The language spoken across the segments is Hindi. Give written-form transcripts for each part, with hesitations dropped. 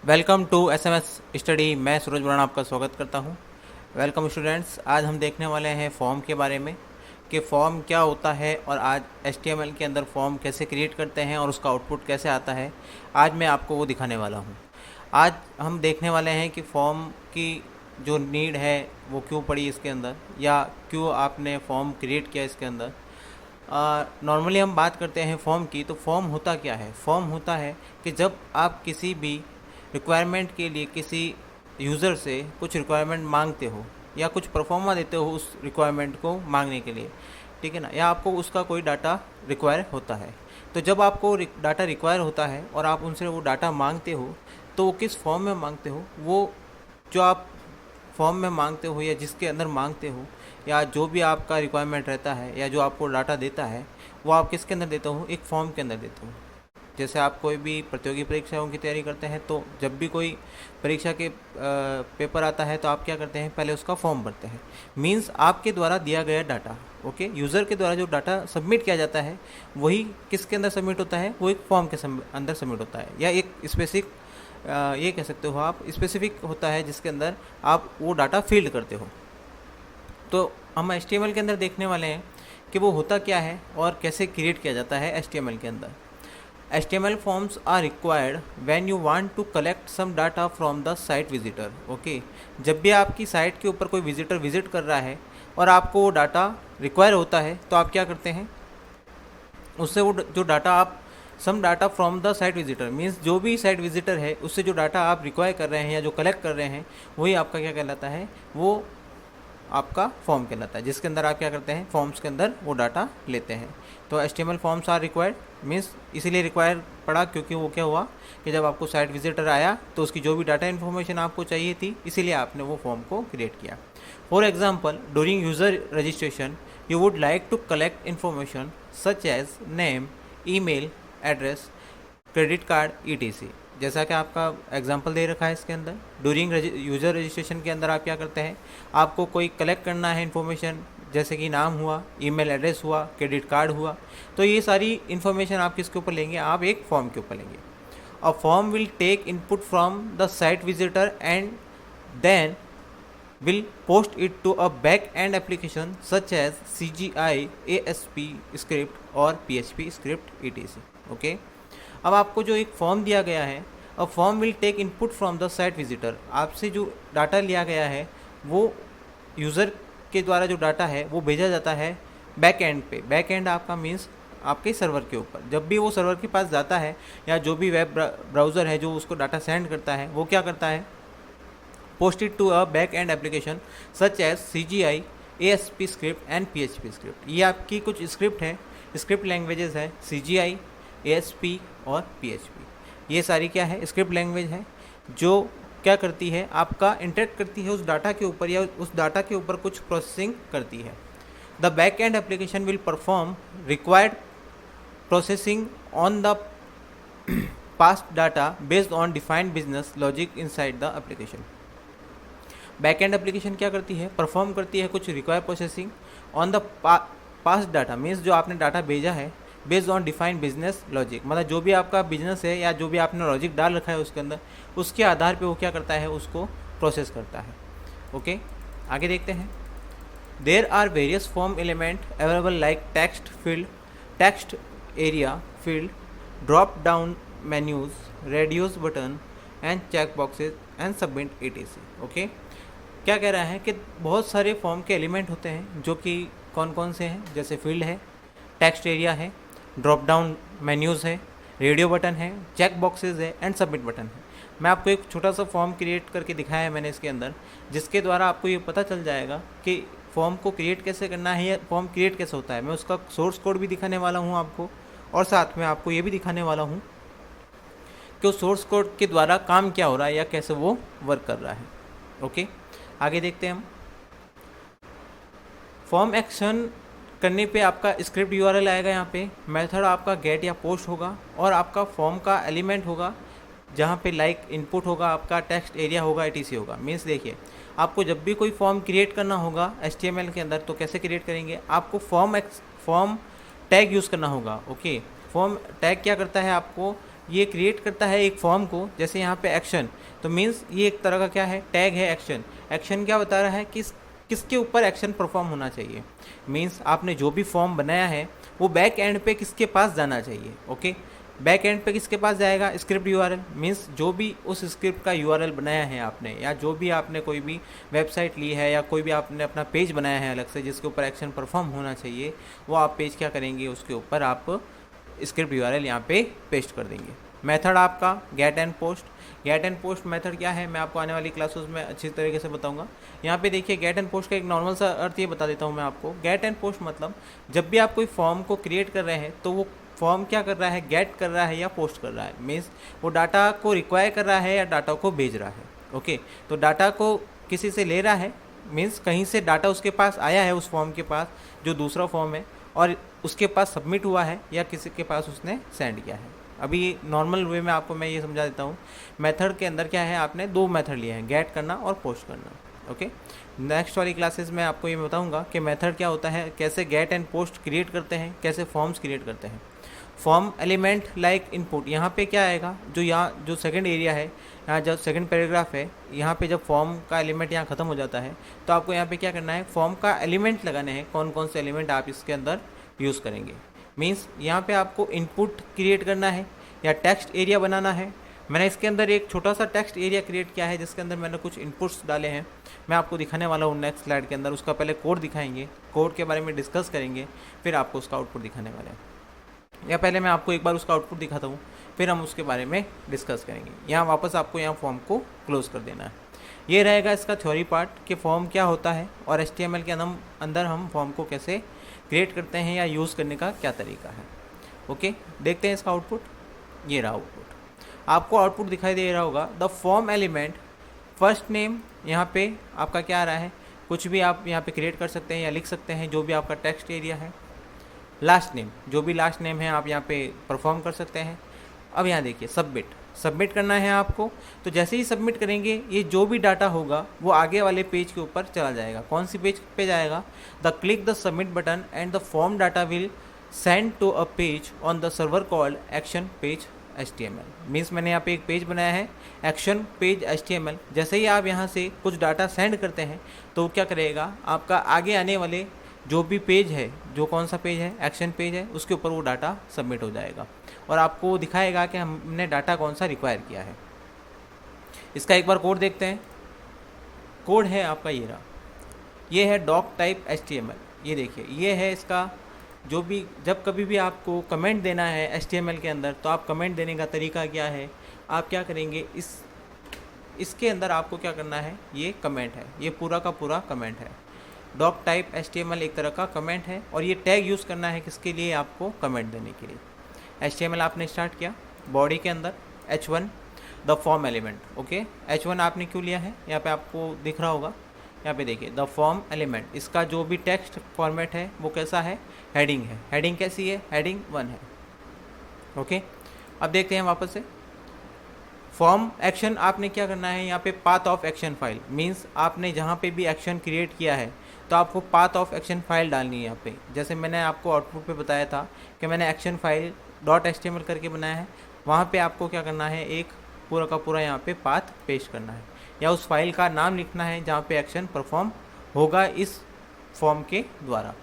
Welcome to SMS study. मैं सूरज बुराना आपका स्वागत करता हूं। Welcome students. आज हम देखने वाले हैं फॉर्म के बारे में कि फॉर्म क्या होता है और आज एचटीएमएल के अंदर फॉर्म कैसे क्रिएट करते हैं और उसका आउटपुट कैसे आता है। आज मैं आपको वो दिखाने वाला हूं। आज हम देखने वाले हैं कि फॉर्म की जो नीड है वो क्यों पड़ी इसके अंदर, या क्यों आपने फॉर्म क्रिएट किया इसके अंदर। नॉर्मली हम बात करते हैं फॉर्म की, तो फॉर्म होता क्या है। फॉर्म होता है कि जब आप किसी भी रिक्वायरमेंट के लिए किसी यूज़र से कुछ रिक्वायरमेंट मांगते हो या कुछ परफॉर्मा देते हो उस रिक्वायरमेंट को मांगने के लिए, ठीक है ना, या आपको उसका कोई डाटा रिक्वायर होता है। तो जब आपको डाटा रिक्वायर होता है और आप उनसे वो डाटा मांगते हो, तो वो किस फॉर्म में मांगते हो, वो जो आप फॉर्म में मांगते हो या जिसके अंदर मांगते हो, या जो भी आपका रिक्वायरमेंट रहता है या जो आपको डाटा देता है, वो आप किसके अंदर देते हो, एक फॉर्म के अंदर देते हो। जैसे आप कोई भी प्रतियोगी परीक्षाओं की तैयारी करते हैं, तो जब भी कोई परीक्षा के पेपर आता है तो आप क्या करते हैं, पहले उसका फॉर्म भरते हैं। मींस आपके द्वारा दिया गया डाटा, ओके, यूज़र के द्वारा जो डाटा सबमिट किया जाता है वही किसके अंदर सबमिट होता है, वो एक फॉर्म के अंदर सबमिट होता है, या एक स्पेसिफिक ये कह सकते हो आप, स्पेसिफिक होता है जिसके अंदर आप वो डाटा फील्ड करते हो। तो हम एचटीएमएल के अंदर देखने वाले हैं कि वो होता क्या है और कैसे क्रिएट किया जाता है एचटीएमएल के अंदर। HTML forms are required when you want to collect some data from the site visitor. Okay, जब भी आपकी साइट के ऊपर कोई विजिटर विजिट कर रहा है और आपको वो डाटा रिक्वायर होता है, तो आप क्या करते हैं, उससे वो जो डाटा आप some data from the site visitor, means जो भी साइट विजिटर है उससे जो डाटा आप रिक्वायर कर रहे हैं या जो कलेक्ट कर रहे हैं, वही आपका क्या कहलाता है, वो आपका फॉर्म कहलाता है, जिसके अंदर आप क्या करते हैं, फॉर्म्स के अंदर वो डाटा लेते हैं। तो HTML forms are required, means इसीलिए रिक्वायर पड़ा क्योंकि वो क्या हुआ कि जब आपको साइट विजिटर आया तो उसकी जो भी डाटा इन्फॉर्मेशन आपको चाहिए थी, इसीलिए आपने वो फॉर्म को क्रिएट किया। For example, during user registration you would like to collect information such as name, email address, credit card, ETC। जैसा कि आपका एग्जांपल दे रखा है इसके अंदर, ड्यूरिंग यूज़र रजिस्ट्रेशन के अंदर आप क्या करते हैं, आपको कोई कलेक्ट करना है इन्फॉर्मेशन, जैसे कि नाम हुआ, ईमेल एड्रेस हुआ, क्रेडिट कार्ड हुआ, तो ये सारी इन्फॉर्मेशन आप किसके ऊपर लेंगे, आप एक फॉर्म के ऊपर लेंगे। A form will take input from the site visitor and then will post it to a back-end application such as CGI, ASP script और PHP script, etc. ओके, अब आपको जो एक फॉर्म दिया गया है, a form will take input from the site visitor, आपसे जो डाटा लिया गया है वो यूज़र के द्वारा जो डाटा है वो भेजा जाता है बैक एंड पे। बैक एंड आपका मीन्स आपके सर्वर के ऊपर। जब भी वो सर्वर के पास जाता है या जो भी वेब ब्राउज़र है जो उसको डाटा सेंड करता है, वो क्या करता है, posted to a back end application such as CGI, ASP script and PHP script. ये आपकी कुछ स्क्रिप्ट है, स्क्रिप्ट लैंग्वेजेस है, CGI, ASP और PHP। ये सारी क्या है, स्क्रिप्ट लैंग्वेज है जो क्या करती है, आपका इंटरेक्ट करती है उस डाटा के ऊपर या उस डाटा के ऊपर कुछ प्रोसेसिंग करती है। The back end application will perform required processing on the past data based on defined business logic inside the application. Back end application क्या करती है, परफॉर्म करती है कुछ require processing on the past data, means जो आपने डाटा भेजा है, based on defined business logic, मतलब जो भी आपका बिजनेस है या जो भी आपने लॉजिक डाल रखा है उसके अंदर, उसके आधार पे वो क्या करता है, उसको प्रोसेस करता है। ओके, आगे देखते हैं। There are various form element available like text field, text area field, drop down menus, radios button and check boxes and submit ETC। Okay, क्या कह रहा है कि बहुत सारे फॉर्म के एलिमेंट होते हैं, जो कि कौन कौन से हैं, जैसे फील्ड है, टेक्स्ट एरिया है, ड्रॉप डाउन मेन्यूज़ है, रेडियो बटन है, चेक बॉक्सेस है एंड सबमिट बटन है। मैं आपको एक छोटा सा फॉर्म क्रिएट करके दिखाया है मैंने इसके अंदर, जिसके द्वारा आपको ये पता चल जाएगा कि फॉर्म को क्रिएट कैसे करना है या फॉर्म क्रिएट कैसे होता है। मैं उसका सोर्स कोड भी दिखाने वाला हूँ आपको, और साथ में आपको ये भी दिखाने वाला हूँ कि उस सोर्स कोड के द्वारा काम क्या हो रहा है या कैसे वो वर्क कर रहा है। ओके, आगे देखते हैं हम। फॉर्म एक्शन करने पे आपका स्क्रिप्ट URL आएगा, यहाँ पे मेथड आपका गेट या पोस्ट होगा, और आपका फॉर्म का एलिमेंट होगा जहाँ पे लाइक इनपुट होगा, आपका टेक्स्ट एरिया होगा, ETC होगा। मीन्स देखिए, आपको जब भी कोई फॉर्म क्रिएट करना होगा HTML के अंदर, तो कैसे क्रिएट करेंगे, आपको फॉर्म टैग यूज़ करना होगा। ओके, फॉर्म टैग क्या करता है, आपको ये क्रिएट करता है एक फॉर्म को। जैसे यहाँ पे एक्शन, तो मीन्स ये एक तरह का क्या है, टैग है एक्शन। एक्शन क्या बता रहा है कि किसके ऊपर एक्शन परफॉर्म होना चाहिए। मीन्स आपने जो भी फॉर्म बनाया है वो बैक एंड पे किसके पास जाना चाहिए। ओके, बैक एंड पे किसके पास जाएगा, स्क्रिप्ट यूआरएल। मीन्स जो भी उस स्क्रिप्ट का यूआरएल बनाया है आपने, या जो भी आपने कोई भी वेबसाइट ली है, या कोई भी आपने अपना पेज बनाया है अलग से जिसके ऊपर एक्शन परफॉर्म होना चाहिए, वो आप पेज क्या करेंगे, उसके ऊपर आप स्क्रिप्ट यूआरएल यहाँ पे पेस्ट कर देंगे। मेथड आपका get and post. Get and post method क्या है, मैं आपको आने वाली क्लासेस में अच्छी तरीके से बताऊंगा। यहाँ पे देखिए, गेट एंड पोस्ट का एक नॉर्मल सा अर्थ ये बता देता हूँ मैं आपको। गेट एंड पोस्ट मतलब जब भी आप कोई फॉर्म को क्रिएट कर रहे हैं तो वो फॉर्म क्या कर रहा है, गेट कर रहा है या पोस्ट कर रहा है। मीन्स वो डाटा को रिक्वायर कर रहा है या डाटा को भेज रहा है। ओके, तो डाटा को किसी से ले रहा है, मीन्स कहीं से डाटा उसके पास आया है उस फॉर्म के पास जो दूसरा फॉर्म है, और उसके पास सबमिट हुआ है या किसी के पास उसने सेंड किया है। अभी नॉर्मल वे में आपको मैं ये समझा देता हूँ। मेथड के अंदर क्या है, आपने दो मेथड लिए हैं, गेट करना और पोस्ट करना। ओके, नेक्स्ट वाली क्लासेस में आपको ये बताऊंगा कि मेथड क्या होता है, कैसे गेट एंड पोस्ट क्रिएट करते हैं, कैसे फॉर्म्स क्रिएट करते हैं। फॉर्म एलिमेंट लाइक इनपुट, यहाँ पे क्या आएगा, जो सेकंड एरिया है, यहाँ जो सेकंड पैराग्राफ है, यहाँ पे जब फॉर्म का एलिमेंट यहाँ ख़त्म हो जाता है तो आपको यहाँ पे क्या करना है, फॉर्म का एलिमेंट लगाने हैं। कौन कौन से एलिमेंट आप इसके अंदर यूज़ करेंगे। मीन्स यहाँ पे आपको इनपुट क्रिएट करना है या टेक्स्ट एरिया बनाना है। मैंने इसके अंदर एक छोटा सा टेक्स्ट एरिया क्रिएट किया है जिसके अंदर मैंने कुछ इनपुट्स डाले हैं, मैं आपको दिखाने वाला हूँ नेक्स्ट स्लाइड के अंदर। उसका पहले कोड दिखाएंगे, कोड के बारे में डिस्कस करेंगे, फिर आपको उसका आउटपुट दिखाने वाले हैं। या पहले मैं आपको एक बार उसका आउटपुट दिखाता हूँ, फिर हम उसके बारे में डिस्कस करेंगे। यहाँ वापस आपको यहाँ फॉर्म को क्लोज कर देना है। ये रहेगा इसका थ्योरी पार्ट कि फॉर्म क्या होता है और HTML के अंदर हम फॉर्म को कैसे क्रिएट करते हैं या यूज़ करने का क्या तरीका है। ओके, देखते हैं इसका आउटपुट। ये रहा आउटपुट, आपको आउटपुट दिखाई दे रहा होगा। The form element first name, यहाँ पे आपका क्या आ रहा है, कुछ भी आप यहाँ पे क्रिएट कर सकते हैं या लिख सकते हैं जो भी आपका टेक्स्ट एरिया है। लास्ट नेम, जो भी लास्ट नेम है आप यहाँ पे परफॉर्म कर सकते हैं। अब यहाँ देखिए, सबमिट करना है आपको। तो जैसे ही सबमिट करेंगे ये जो भी डाटा होगा वो आगे वाले पेज के ऊपर चला जाएगा। कौन सी पेज पे जाएगा, the click the submit button and the form data will send to a page on the server called action page HTML। Means मैंने यहाँ पे एक पेज बनाया है एक्शन पेज HTML। जैसे ही आप यहाँ से कुछ डाटा सेंड करते हैं तो क्या करेगा, आपका आगे आने वाले जो भी पेज है, जो कौन सा पेज है, एक्शन पेज है, उसके ऊपर वो डाटा सबमिट हो जाएगा और आपको दिखाएगा कि हमने डाटा कौन सा रिक्वायर किया है। इसका एक बार कोड देखते हैं। कोड है आपका ये रहा, ये है डॉक टाइप HTML। ये देखिए, ये है इसका जो भी, जब कभी भी आपको कमेंट देना है HTML के अंदर तो आप कमेंट देने का तरीका क्या है, आप क्या करेंगे, इसके अंदर आपको क्या करना है, ये कमेंट है, ये पूरा का पूरा कमेंट है। डॉक टाइप HTML एक तरह का कमेंट है और ये टैग यूज़ करना है किसके लिए, आपको कमेंट देने के लिए। HTML आपने स्टार्ट किया, बॉडी के अंदर H1 the form element. Okay, H1 आपने क्यों लिया है, यहाँ पे आपको दिख रहा होगा, यहाँ पे देखिए द फॉर्म एलिमेंट। इसका जो भी टेक्स्ट फॉर्मेट है वो कैसा है, हेडिंग है। हेडिंग कैसी है, हेडिंग 1 है। ओके, अब देखते हैं वापस से फॉर्म एक्शन। आपने क्या करना है, यहाँ पे path of action file, means आपने जहाँ पे भी एक्शन क्रिएट किया है तो आपको पाथ ऑफ एक्शन फाइल डालनी है यहाँ पे। जैसे मैंने आपको आउटपुट पे बताया था कि मैंने एक्शन फाइल .html करके बनाया है, वहाँ पे आपको क्या करना है, एक पूरा का पूरा यहाँ पे पाथ पेस्ट करना है या उस फाइल का नाम लिखना है जहाँ पे एक्शन परफॉर्म होगा इस फॉर्म के द्वारा।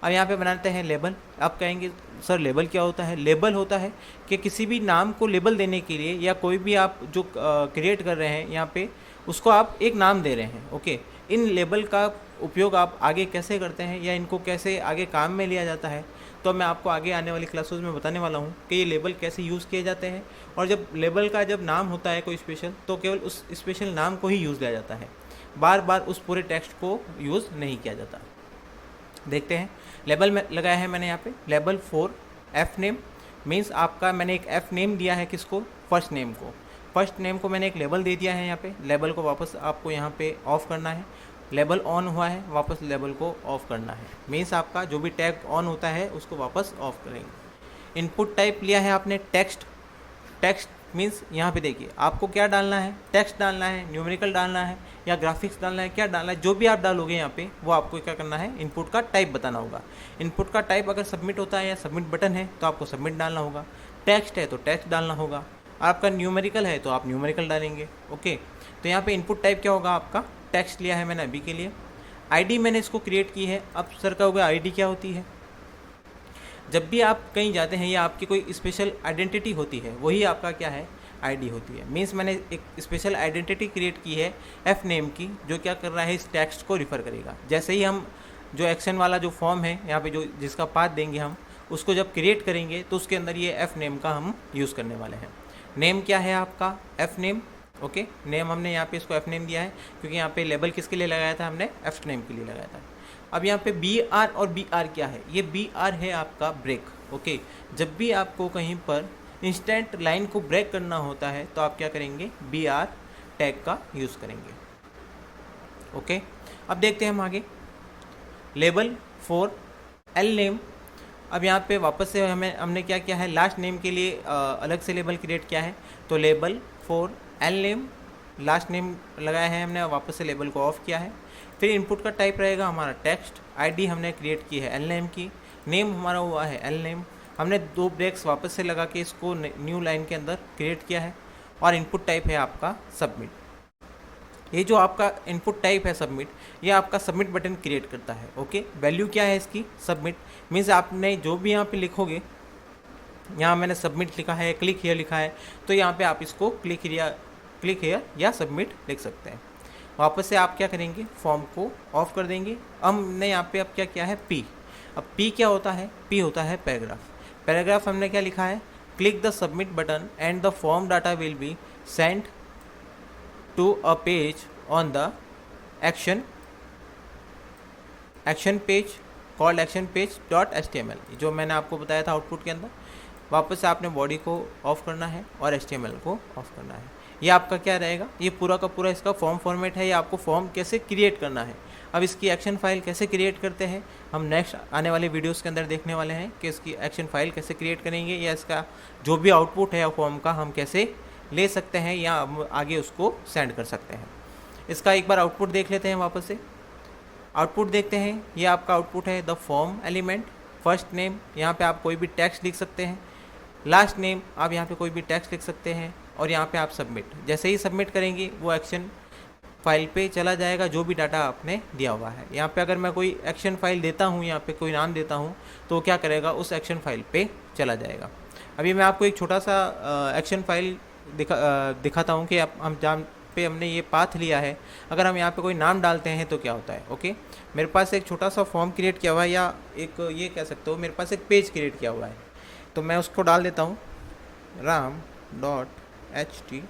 अब यहाँ पे बनाते हैं लेबल। आप कहेंगे सर लेबल क्या होता है, लेबल होता है कि किसी भी नाम को लेबल देने के लिए या कोई भी आप जो क्रिएट कर रहे हैं यहाँ पे उसको आप एक नाम दे रहे हैं। ओके, इन लेबल का उपयोग आप आगे कैसे करते हैं या इनको कैसे आगे काम में लिया जाता है तो मैं आपको आगे आने वाली क्लासेस में बताने वाला हूँ कि ये लेबल कैसे यूज़ किए जाते हैं। और जब लेबल का जब नाम होता है कोई स्पेशल तो केवल उस स्पेशल नाम को ही यूज़ किया जाता है, बार बार उस पूरे टेक्स्ट को यूज़ नहीं किया जाता। देखते हैं, लेबल में लगाया है मैंने यहाँ पे लेबल 4 एफ नेम। मीन्स आपका मैंने एक एफ नेम दिया है किसको, फर्स्ट नेम को। फर्स्ट नेम को मैंने एक लेबल दे दिया है यहाँ पे। लेबल को वापस आपको यहाँ पे ऑफ करना है। लेबल ऑन हुआ है, वापस लेबल को ऑफ करना है। मीन्स आपका जो भी टैग ऑन होता है उसको वापस ऑफ करेंगे। इनपुट टाइप लिया है आपने टेक्स्ट। टेक्स्ट मीन्स यहाँ पे देखिए आपको क्या डालना है, टेक्स्ट डालना है, न्यूमेरिकल डालना है या ग्राफिक्स डालना है, क्या डालना है, जो भी आप डालोगे यहाँ पे वो आपको क्या करना है, इनपुट का टाइप बताना होगा। इनपुट का टाइप अगर सबमिट होता है या सबमिट बटन है तो आपको सबमिट डालना होगा। टेक्स्ट है तो टेक्स्ट डालना होगा, आपका न्यूमेरिकल है तो आप न्यूमेरिकल डालेंगे। ओके, तो यहाँ पे इनपुट टाइप क्या होगा आपका, टेक्स्ट लिया है मैंने अभी के लिए। आईडी मैंने इसको क्रिएट की है। अब सर का होगा आईडी क्या होती है, जब भी आप कहीं जाते हैं या आपकी कोई स्पेशल आइडेंटिटी होती है वही आपका क्या है, आईडी होती है। मीन्स मैंने एक स्पेशल आइडेंटिटी क्रिएट की है एफ नेम की, जो क्या कर रहा है, इस टेक्स्ट को रिफ़र करेगा। जैसे ही हम जो एक्शन वाला जो फॉर्म है यहाँ पे जो जिसका पाथ देंगे हम, उसको जब क्रिएट करेंगे तो उसके अंदर ये एफ नेम का हम यूज़ करने वाले हैं। नेम क्या है आपका, एफ नेम। ओके, नेम हमने यहाँ पे इसको एफ नेम दिया है क्योंकि यहाँ पे लेबल किसके लिए लगाया था, हमने एफ नेम के लिए लगाया था। अब यहाँ पे बी आर और बी आर क्या है, ये बी आर है आपका ब्रेक। ओके, जब भी आपको कहीं पर इंस्टेंट लाइन को ब्रेक करना होता है तो आप क्या करेंगे, बी आर टैग का यूज़ करेंगे। ओके, अब देखते हैं हम आगे। Label for L name. अब यहाँ पे वापस से हमने क्या किया है, लास्ट नेम के लिए अलग से लेबल क्रिएट किया है। तो label for L name, last name लगाया है हमने, वापस से लेबल को ऑफ किया है। फिर इनपुट का टाइप रहेगा हमारा टेक्स्ट। आईडी हमने क्रिएट की है एल नेम की, नेम हमारा हुआ है एल नेम। हमने 2 ब्रेक्स वापस से लगा के इसको न्यू लाइन के अंदर क्रिएट किया है। और इनपुट टाइप है आपका सबमिट। ये जो आपका इनपुट टाइप है सबमिट, ये आपका सबमिट बटन क्रिएट करता है। ओके, वैल्यू क्या है इसकी, सबमिट। मीन्स आपने जो भी यहाँ पे लिखोगे, यहाँ मैंने सबमिट लिखा है, क्लिक हियर लिखा है, तो यहाँ पे आप इसको क्लिक हियर या सबमिट लिख सकते हैं। वापस से आप क्या करेंगे, फॉर्म को ऑफ कर देंगे। हमने यहाँ पे अब क्या किया है, पी। अब पी क्या होता है, पी होता है पैराग्राफ। पैराग्राफ हमने क्या लिखा है, click the submit button and the form data will be send to a page on the action page called action page .html, जो मैंने आपको बताया था आउटपुट के अंदर। वापस से आपने बॉडी को ऑफ करना है और HTML को ऑफ करना है। ये आपका क्या रहेगा, ये पूरा का पूरा इसका फॉर्म फॉर्मेट है। ये आपको फॉर्म कैसे क्रिएट करना है, अब इसकी एक्शन फाइल कैसे क्रिएट करते हैं हम नेक्स्ट आने वाले वीडियोस के अंदर देखने वाले हैं कि इसकी एक्शन फाइल कैसे क्रिएट करेंगे, या इसका जो भी आउटपुट है फॉर्म का हम कैसे ले सकते हैं या आगे उसको सेंड कर सकते हैं। इसका एक बार आउटपुट देख लेते हैं। वापस से आउटपुट देखते हैं। ये आपका आउटपुट है the form element, first name, यहाँ पे आप कोई भी टेक्स्ट लिख सकते हैं। लास्ट नेम, आप यहाँ पे कोई भी टेक्स्ट लिख सकते हैं। और यहाँ पे आप सबमिट, जैसे ही सबमिट करेंगे वो एक्शन फाइल पे चला जाएगा जो भी डाटा आपने दिया हुआ है। यहाँ पे अगर मैं कोई एक्शन फाइल देता हूँ, यहाँ पे कोई नाम देता हूँ, तो क्या करेगा, उस एक्शन फाइल पे चला जाएगा। अभी मैं आपको एक छोटा सा एक्शन फाइल दिखाता हूँ कि हम जहाँ पे हमने ये पाथ लिया है, अगर हम यहाँ पे कोई नाम डालते हैं तो क्या होता है। ओके, मेरे पास एक छोटा सा फॉर्म क्रिएट किया हुआ है, या एक ये कह सकते हो मेरे पास एक पेज क्रिएट किया हुआ है, तो मैं उसको डाल देता हूँ ram.html।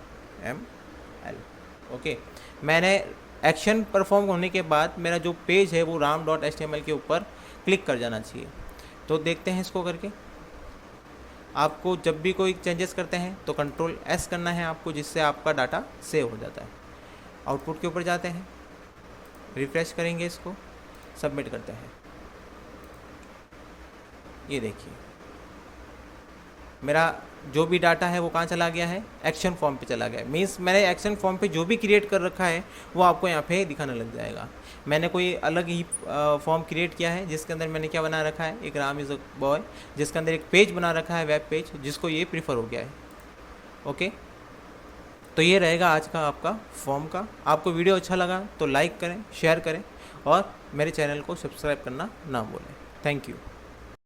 ओके, मैंने एक्शन परफॉर्म होने के बाद मेरा जो पेज है वो ram.html के ऊपर क्लिक कर जाना चाहिए। तो देखते हैं इसको करके। आपको जब भी कोई चेंजेस करते हैं तो कंट्रोल S करना है आपको, जिससे आपका डाटा सेव हो जाता है। आउटपुट के ऊपर जाते हैं, रिफ्रेश करेंगे, इसको सबमिट करते हैं। ये देखिए मेरा जो भी डाटा है वो कहाँ चला गया है, एक्शन फॉर्म पे चला गया। मीन्स मैंने एक्शन फॉर्म पे जो भी क्रिएट कर रखा है वो आपको यहाँ पे दिखाने लग जाएगा। मैंने कोई अलग ही फॉर्म क्रिएट किया है जिसके अंदर मैंने क्या बना रखा है, एक राम इज़ अ बॉय, जिसके अंदर एक पेज बना रखा है, वेब पेज, जिसको ये प्रीफर हो गया है। ओके, तो ये रहेगा आज का आपका फॉर्म का। आपको वीडियो अच्छा लगा तो लाइक करें, शेयर करें और मेरे चैनल को सब्सक्राइब करना ना भूलें। Thank you.